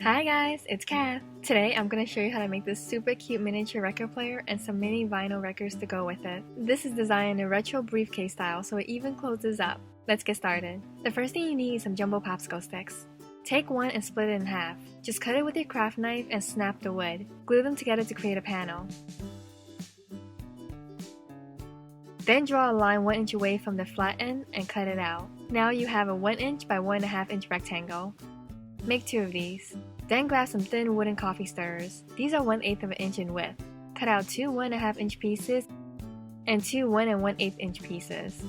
Hi guys, it's Kath. Today I'm going to show you how to make this super cute miniature record player and some mini vinyl records to go with it. This is designed in a retro briefcase style so it even closes up. Let's get started. The first thing you need is some jumbo popsicle sticks. Take one and split it in half. Just cut it with your craft knife and snap the wood. Glue them together to create a panel. Then draw a line 1 inch away from the flat end and cut it out. Now you have a 1 inch by 1.5 inch rectangle. Make 2 of these. Then grab some thin wooden coffee stirrers. These are 1/8 of an inch in width. Cut out 2 1.5 inch pieces and 2 1 1/8 inch pieces.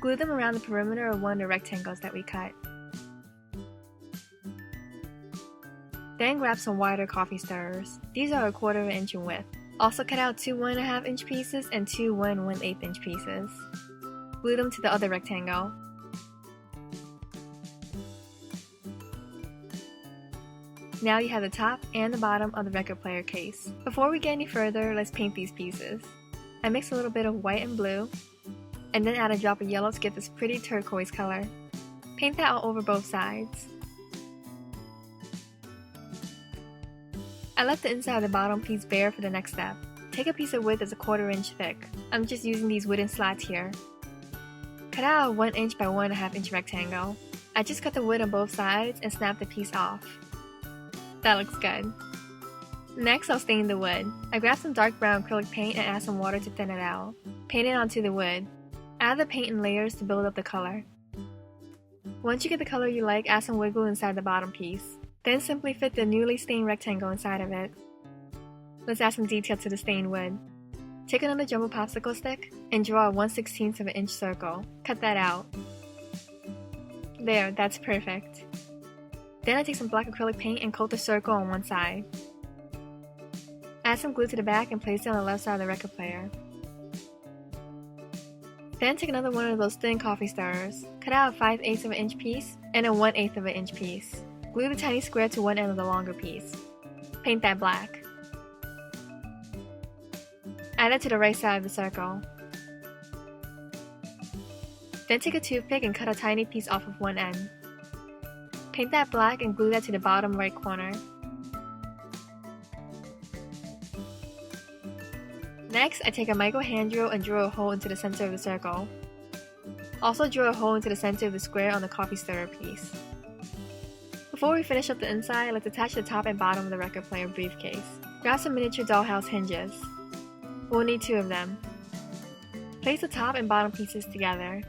Glue them around the perimeter of one of the rectangles that we cut. Then grab some wider coffee stirrers. These are 1/4 inch in width. Also cut out 2 1.5 inch pieces and 2 1 1/8 inch pieces. Glue them to the other rectangle. Now you have the top and the bottom of the record player case. Before we get any further, let's paint these pieces. I mixed a little bit of white and blue, and then add a drop of yellow to get this pretty turquoise color. Paint that all over both sides. I left the inside of the bottom piece bare for the next step. Take a piece of wood that's 1/4 inch thick. I'm just using these wooden slats here. Cut out a 1 inch by 1.5 inch rectangle. I just cut the wood on both sides and snap the piece off. That looks good. Next, I'll stain the wood. I grabbed some dark brown acrylic paint and add some water to thin it out. Paint it onto the wood. Add the paint in layers to build up the color. Once you get the color you like, add some wood glue inside the bottom piece. Then simply fit the newly stained rectangle inside of it. Let's add some detail to the stained wood. Take another jumbo popsicle stick and draw a 1/16 of an inch circle. Cut that out. There, that's perfect. Then I take some black acrylic paint and coat the circle on one side. Add some glue to the back and place it on the left side of the record player. Then take another one of those thin coffee stirrers. Cut out a 5/8 of an inch piece and a 1/8 of an inch piece. Glue the tiny square to one end of the longer piece. Paint that black. Add it to the right side of the circle. Then take a toothpick and cut a tiny piece off of one end. Paint that black and glue that to the bottom right corner. Next, I take a micro hand drill and drill a hole into the center of the circle. Also drill a hole into the center of the square on the coffee stirrer piece. Before we finish up the inside, let's attach the top and bottom of the record player briefcase. Grab some miniature dollhouse hinges. We'll need 2 of them. Place the top and bottom pieces together.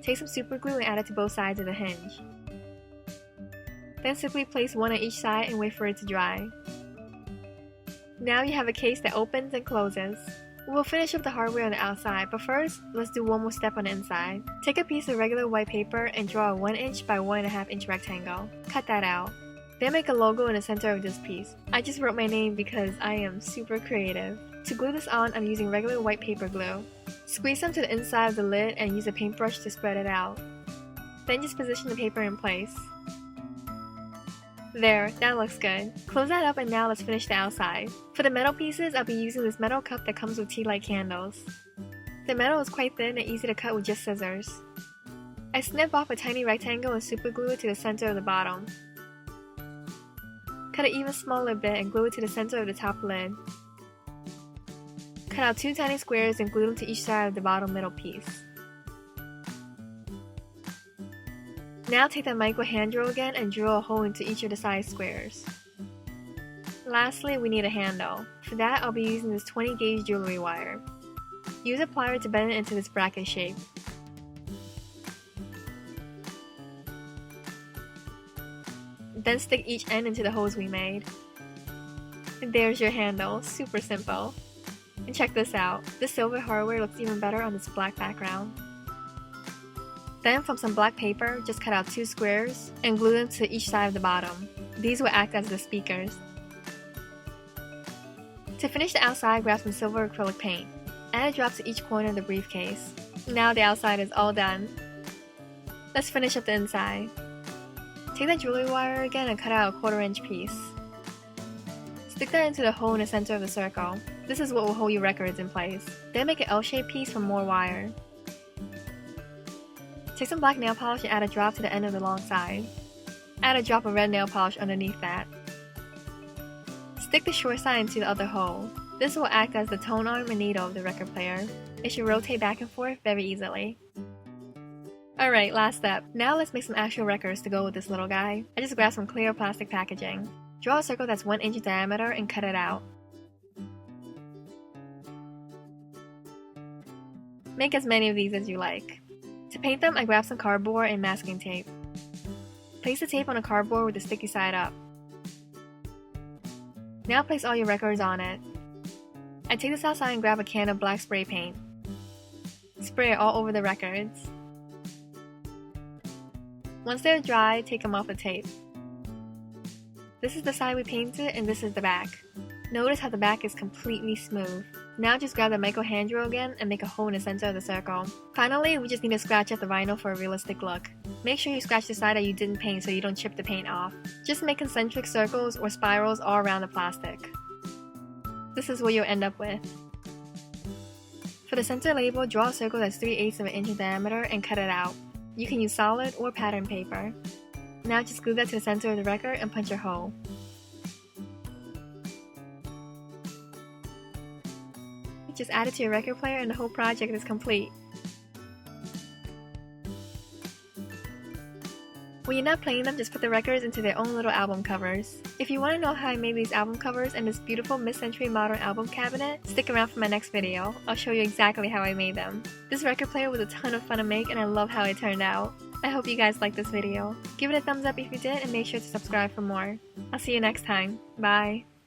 Take some super glue and add it to both sides of the hinge. Then simply place one on each side and wait for it to dry. Now you have a case that opens and closes. We'll finish up the hardware on the outside, but first, let's do one more step on the inside. Take a piece of regular white paper and draw a 1 inch by 1.5 inch rectangle. Cut that out. Then make a logo in the center of this piece. I just wrote my name because I am super creative. To glue this on, I'm using regular white paper glue. Squeeze some to the inside of the lid and use a paintbrush to spread it out. Then just position the paper in place. There, that looks good. Close that up and now let's finish the outside. For the metal pieces, I'll be using this metal cup that comes with tea light candles. The metal is quite thin and easy to cut with just scissors. I snip off a tiny rectangle and super glue it to the center of the bottom. Cut an even smaller bit and glue it to the center of the top lid. Cut out 2 tiny squares and glue them to each side of the bottom middle piece. Now take that micro hand drill again and drill a hole into each of the side squares. Lastly, we need a handle. For that, I'll be using this 20 gauge jewelry wire. Use a plier to bend it into this bracket shape. Then stick each end into the holes we made. And there's your handle, super simple. And check this out, this silver hardware looks even better on this black background. Then from some black paper, just cut out 2 squares and glue them to each side of the bottom. These will act as the speakers. To finish the outside, grab some silver acrylic paint. Add a drop to each corner of the briefcase. Now the outside is all done. Let's finish up the inside. Take that jewelry wire again and cut out a 1/4 inch piece. Stick that into the hole in the center of the circle. This is what will hold your records in place. Then make an L-shaped piece from more wire. Take some black nail polish and add a drop to the end of the long side. Add a drop of red nail polish underneath that. Stick the short side into the other hole. This will act as the tone arm and needle of the record player. It should rotate back and forth very easily. Alright, last step. Now let's make some actual records to go with this little guy. I just grabbed some clear plastic packaging. Draw a circle that's 1 inch in diameter and cut it out. Make as many of these as you like. To paint them, I grabbed some cardboard and masking tape. Place the tape on the cardboard with the sticky side up. Now place all your records on it. I take this outside and grab a can of black spray paint. Spray it all over the records. Once they're dry, take them off the tape. This is the side we painted and this is the back. Notice how the back is completely smooth. Now just grab the micro hand drill again and make a hole in the center of the circle. Finally, we just need to scratch at the vinyl for a realistic look. Make sure you scratch the side that you didn't paint so you don't chip the paint off. Just make concentric circles or spirals all around the plastic. This is what you'll end up with. For the center label, draw a circle that's 3/8 of an inch in diameter and cut it out. You can use solid or pattern paper. Now just glue that to the center of the record and punch your hole. Just add it to your record player and the whole project is complete. When you're not playing them, just put the records into their own little album covers. If you want to know how I made these album covers and this beautiful mid-century modern album cabinet, stick around for my next video. I'll show you exactly how I made them. This record player was a ton of fun to make and I love how it turned out. I hope you guys liked this video. Give it a thumbs up if you did and make sure to subscribe for more. I'll see you next time. Bye!